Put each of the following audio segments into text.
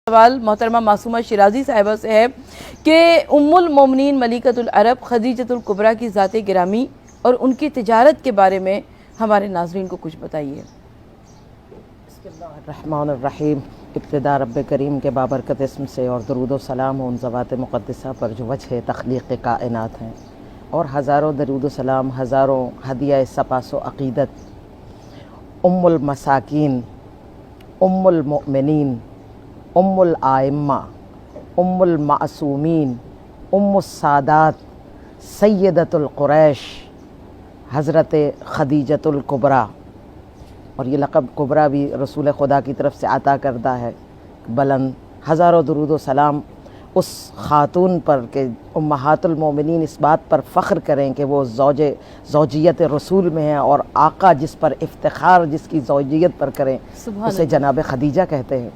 सवाल मोहतरमा मासूमा शिराजी साहिबा से है कि उम्मुल मोमिनीन मलिकतुल अरब खदीजतुल कुबरा की ज़ात गिरामी और उनकी तिजारत के बारे में हमारे नाज़रीन को कुछ बताइए। बिस्मिल्लाहिर्रहमानिर्रहीम। इब्तिदा रब्ब करीम के बाबरकत इस्म से और दरूद व सलाम उन ज़वात मुक़द्दसा पर जो वजह तख्लीक़ कायनात हैं, और हज़ारों दरूद व सलाम, हज़ारों हदिया सपासो अक़ीदत उम्मुल मसाकीन, उम्मुल मोमिनीन, उम्मुल आइम्मा, उम्मुल मासूमीन, उम्मुस सादात, सैयदतुल कुरैश हज़रत खदीजतुल कुबरा, और ये लक़ब कुबरा भी रसूल खुदा की तरफ से अता करदा है बुलंद। हज़ारों दरूद व सलाम उस ख़ातून पर कि उम्महातुल मोमिनीन इस बात पर फ़ख्र करें कि वो ज़ौजियत रसूल में हैं, और आका जिस पर इफ्तिखार जिसकी ज़ौजियत पर करें उसे जनाब खदीजा कहते हैं।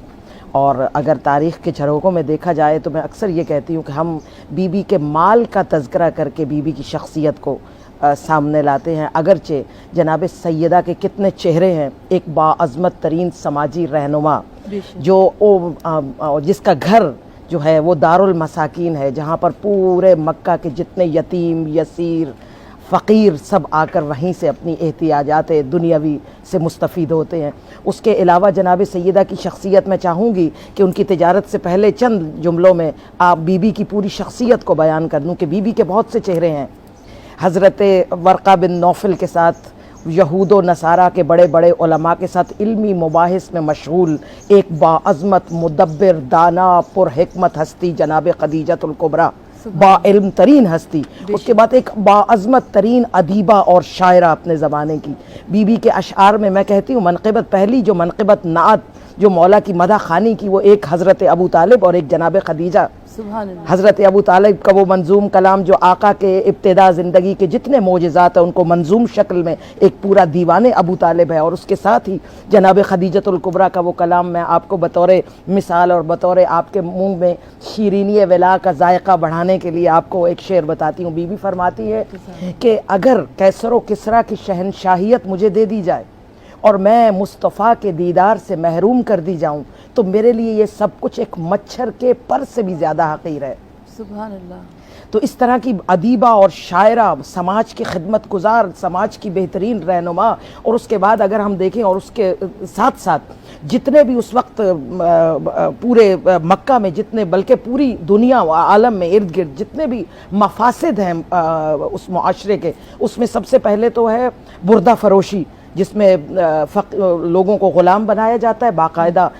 और अगर तारीख़ के झरोकों में देखा जाए तो मैं अक्सर ये कहती हूँ कि हम बीबी के माल का तज़किरा करके बीबी की शख्सियत को सामने लाते हैं। अगरचे जनाब सैयदा के कितने चेहरे हैं, एक बाअज़मत तरीन समाजी रहनुमा जो जिसका घर जो है वो दारुल मसाकीन है, जहाँ पर पूरे मक्का के जितने यतीम यसीर फ़कीर सब आकर वहीं से अपनी एहतियाजात दुनियावी से मुस्तफ़ीद होते हैं। उसके अलावा जनाब सैयदा की शख्सियत मैं चाहूँगी कि उनकी तिजारत से पहले चंद जुमलों में आप बीबी की पूरी शख्सियत को बयान कर दूँ कि बीबी के बहुत से चेहरे हैं। हज़रत वर्क़ा बिन नौफ़ल के साथ, यहूद व नसारा के बड़े बड़े उलमा के साथ इल्मी मुबाहिस में मशगूल एक बाअज़मत मुदब्बिर दाना पुरहिकमत हस्ती जनाब खदीजतुल कुबरा, बाइल्म तरीन हस्ती। उसके बाद एक बाअज़मत तरीन अदीबा और शायरा अपने ज़माने की। बीबी के अशआर में मैं कहती हूँ मनक़िबत पहली जो मनक़िबत नात जो मौला की मदह खानी की, वो एक हज़रत अबू तालिब और एक जनाब खदीजा। हज़रत अबू तालिब का वो मंजूम कलाम जो आका के इब्तिदा ज़िंदगी के जितने मोजज़ात हैं उनको मंजूम शक्ल में एक पूरा दीवाने अबू तालिब है, और उसके साथ ही जनाब खदीजतुल कुबरा का वो कलाम मैं आपको बतौर मिसाल और बतौर आपके मुंह में शीरीनी विला का जायका बढ़ाने के लिए आपको एक शेर बताती हूँ। बीबी फरमाती है कि अगर कैसर व किसरा की शहनशाहियत मुझे दे दी जाए और मैं मुस्तफ़ा के दीदार से महरूम कर दी जाऊं तो मेरे लिए ये सब कुछ एक मच्छर के पर से भी ज़्यादा हक़ीर है। सुभान अल्लाह। तो इस तरह की अदीबा और शायरा, समाज की खिदमत गुजार, समाज की बेहतरीन रहनुमा। और उसके बाद अगर हम देखें, और उसके साथ साथ जितने भी उस वक्त पूरे मक्का में जितने, बल्कि पूरी दुनिया आलम में इर्द गिर्द जितने भी मफासिद हैं उस मुआशरे के, उसमें सबसे पहले तो है बुर्दा फरोशी, जिसमें लोगों को ग़ुलाम बनाया जाता है बाकायदा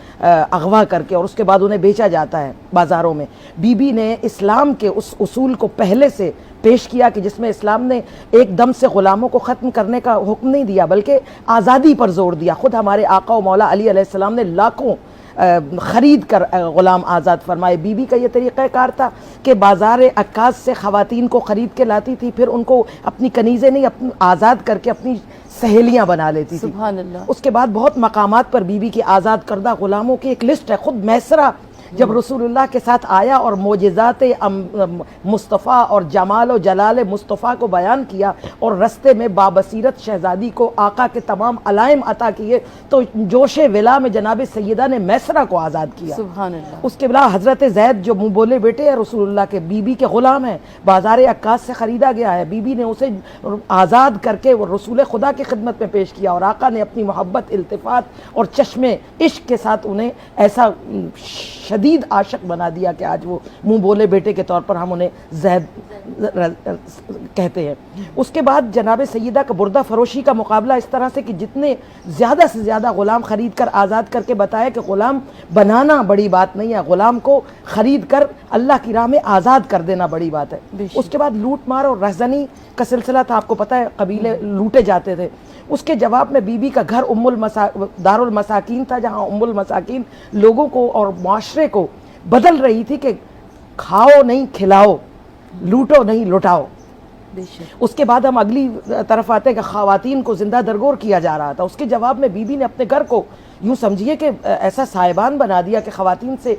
अगवा करके, और उसके बाद उन्हें बेचा जाता है बाज़ारों में। बीबी ने इस्लाम के उस उसूल को पहले से पेश किया कि जिसमें इस्लाम ने एकदम से ग़ुलामों को ख़त्म करने का हुक्म नहीं दिया, बल्कि आज़ादी पर ज़ोर दिया। ख़ुद हमारे आका व मौला अली अलैहिस्सलाम ने लाखों ख़रीद कर ग़ुलाम आज़ाद फरमाए। बीबी का ये तरीक़ाकार था कि बाज़ार अक्कास से ख़वातीन को ख़रीद के लाती थी, फिर उनको अपनी कनीज़ें नहीं अपनी आज़ाद करके अपनी सहेलियाँ बना लेती थी। उसके बाद बहुत मकामात पर बीबी की आज़ाद करदा ग़ुलामों की एक लिस्ट है। ख़ुद मैसरा जब रसूलुल्लाह के साथ आया और मोजज़ात मुस्तफ़ा और जमाल व जलाल मुस्तफ़ा को बयान किया, और रस्ते में बाबसीरत शहज़ादी को आका के तमाम अलाइम अता किए, तो जोशे विला में जनाब सैयदा ने मैसरा को आज़ाद किया। सुभान अल्लाह। उसके बाद हज़रत ज़ैद जो मुँह बोले बेटे हैं रसूलुल्लाह के, बीबी के ग़ुलाम हैं, बाज़ार अक्कास से ख़रीदा गया है, बीबी ने उसे आज़ाद करके वो रसूल खुदा की खिदमत में पेश किया, और आका ने अपनी मोहब्बत, इल्तिफ़ात और चश्मे इश्क के साथ उन्हें ऐसा शदीद आशिक बना दिया कि आज वो मुँह बोले बेटे के तौर पर हम उन्हें ज़ैद कहते हैं। उसके बाद जनाब सैयदा का बुर्दा फरोशी का मुकाबला इस तरह से कि जितने ज़्यादा से ज़्यादा ग़ुलाम ख़रीद कर आज़ाद करके बताया कि ग़ुलाम बनाना बड़ी बात नहीं है, ग़ुलाम को ख़रीद कर अल्लाह की राह में आज़ाद कर देना बड़ी बात है। उसके बाद लूट मार और रहज़नी का सिलसिला था, आपको पता है कबीले लूटे जाते थे। उसके जवाब में बीबी का घर दारुल मसाकीन था, जहाँ उम्मुल मसाकीन लोगों को और माशरे को बदल रही थी कि खाओ नहीं खिलाओ, लूटो नहीं लुटाओ। उसके बाद हम अगली तरफ आते हैं कि ख़वातीन को ज़िंदा दरगोर किया जा रहा था। उसके जवाब में बीबी ने अपने घर को یوں سمجھیے کہ ایسا سائبان بنا دیا کہ خواتین سے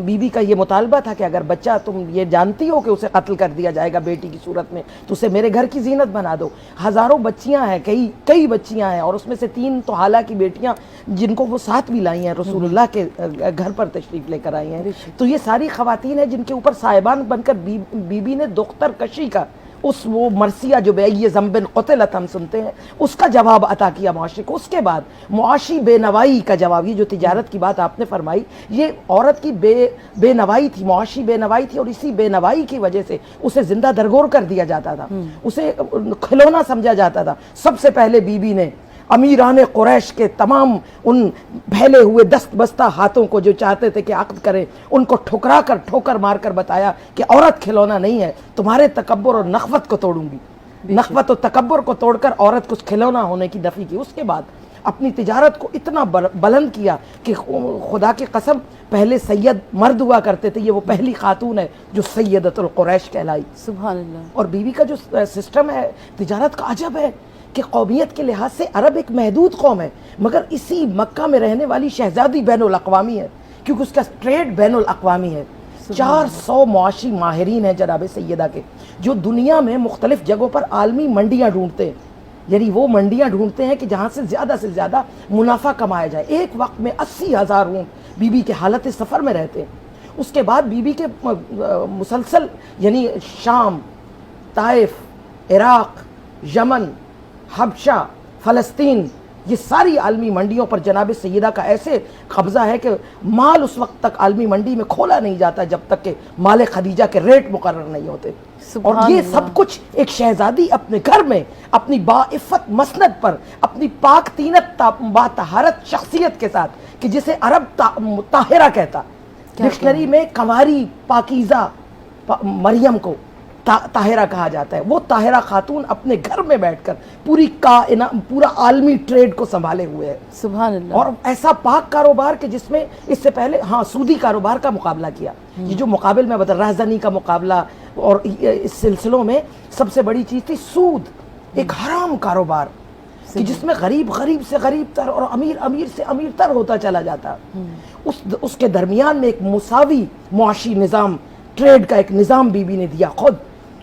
بی بی کا یہ مطالبہ تھا کہ اگر بچہ تم یہ جانتی ہو کہ اسے قتل کر دیا جائے گا بیٹی کی صورت میں تو اسے میرے گھر کی زینت بنا دو. ہزاروں بچیاں ہیں, کئی بچیاں ہیں, اور اس میں سے 3 تو حالہ کی بیٹیاں جن کو وہ ساتھ بھی لائی ہیں, رسول اللہ کے گھر پر تشریف لے کر آئی ہیں. تو یہ ساری خواتین ہیں جن کے اوپر سائبان بن کر بی بی نے دختر کشی کا وہ مرثیہ جو بے ذنب قتلت ہم سنتے ہیں اس کا جواب عطا کیا معاشرے کو. اس کے بعد معاشی بے نوائی کا جواب, یہ جو تجارت کی بات آپ نے فرمائی, یہ عورت کی بے نوائی تھی, معاشی بے نوائی تھی, اور اسی بے نوائی کی وجہ سے اسے زندہ درگور کر دیا جاتا تھا, اسے کھلونا سمجھا جاتا تھا. سب سے پہلے بی بی نے امیران قریش کے تمام ان پھیلے ہوئے دست بستہ ہاتھوں کو جو چاہتے تھے کہ عقد کریں, ان کو ٹھوکر مار کر بتایا کہ عورت کھلونا نہیں ہے, تمہارے تکبر اور نخوت کو توڑوں گی. نخوت و تکبر کو توڑ کر عورت کو کھلونا ہونے کی نفی کی. اس کے بعد اپنی تجارت کو اتنا بلند کیا کہ خدا کی قسم پہلے سید مرد ہوا کرتے تھے, یہ وہ پہلی خاتون ہے جو سیدۃ القریش کہلائی. سبحان اللہ. اور بیوی کا جو سسٹم ہے تجارت کا عجب ہے کہ قومیت کے لحاظ سے عرب ایک محدود قوم ہے, مگر اسی مکہ میں رہنے والی شہزادی بین الاقوامی ہے, کیونکہ اس کا ٹریڈ بین الاقوامی ہے. 400 معاشی ماہرین ہیں جناب سیدہ کے, جو دنیا میں مختلف جگہوں پر عالمی منڈیاں ڈھونڈتے ہیں, یعنی وہ منڈیاں ڈھونڈتے ہیں کہ جہاں سے زیادہ منافع کمایا جائے. ایک وقت میں 80,000 اونٹ بی بی کے حالت سفر میں رہتے ہیں. اس کے بعد بی بی کے مسلسل یعنی شام, طائف, عراق, یمن, حبشہ, فلسطین, یہ ساری عالمی منڈیوں پر جناب سیدہ کا ایسے قبضہ ہے کہ مال اس وقت تک عالمی منڈی میں کھولا نہیں جاتا جب تک کہ مال خدیجہ کے ریٹ مقرر نہیں ہوتے. اور یہ سب کچھ ایک شہزادی اپنے گھر میں اپنی باعفت مسند پر اپنی پاک تینت با طہارت شخصیت کے ساتھ, کہ جسے عرب طاہرہ کہتا, ڈکشنری میں کنواری پاکیزہ مریم کو طاہرہ کہا جاتا ہے, وہ طاہرہ خاتون اپنے گھر میں بیٹھ کر پورا عالمی ٹریڈ کو سنبھالے ہوئے ہے. سبحان اللہ. اور ایسا پاک کاروبار کہ جس میں اس سے پہلے سودی کاروبار کا مقابلہ کیا, یہ جو مقابل میں بتا رہزنی کا مقابلہ, اور اس سلسلوں میں سب سے بڑی چیز تھی سود, ایک حرام کاروبار کہ جس میں غریب سے غریب تر اور امیر سے امیر تر ہوتا چلا جاتا. اس کے درمیان میں ایک مساوی معاشی نظام, ٹریڈ کا ایک نظام بی بی نے دیا خود,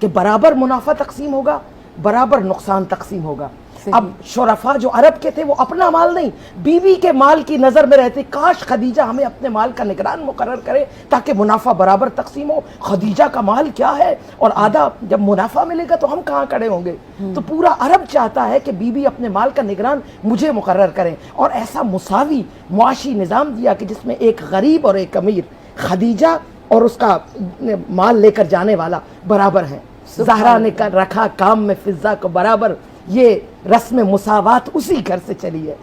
کہ برابر منافع تقسیم ہوگا, برابر نقصان تقسیم ہوگا. اب شرفا جو عرب کے تھے وہ اپنا مال نہیں, بی بی کے مال کی نظر میں رہتے, کاش خدیجہ ہمیں اپنے مال کا نگران مقرر کرے تاکہ منافع برابر تقسیم ہو. خدیجہ کا مال کیا ہے, اور آدھا جب منافع ملے گا تو ہم کہاں کھڑے ہوں گے. تو پورا عرب چاہتا ہے کہ بی بی اپنے مال کا نگران مجھے مقرر کریں, اور ایسا مساوی معاشی نظام دیا کہ جس میں ایک غریب اور ایک امیر, خدیجہ اور اس کا مال لے کر جانے والا برابر ہیں. زہرا نے رکھا کام میں فضہ کو برابر, یہ رسم مساوات اسی گھر سے چلی ہے.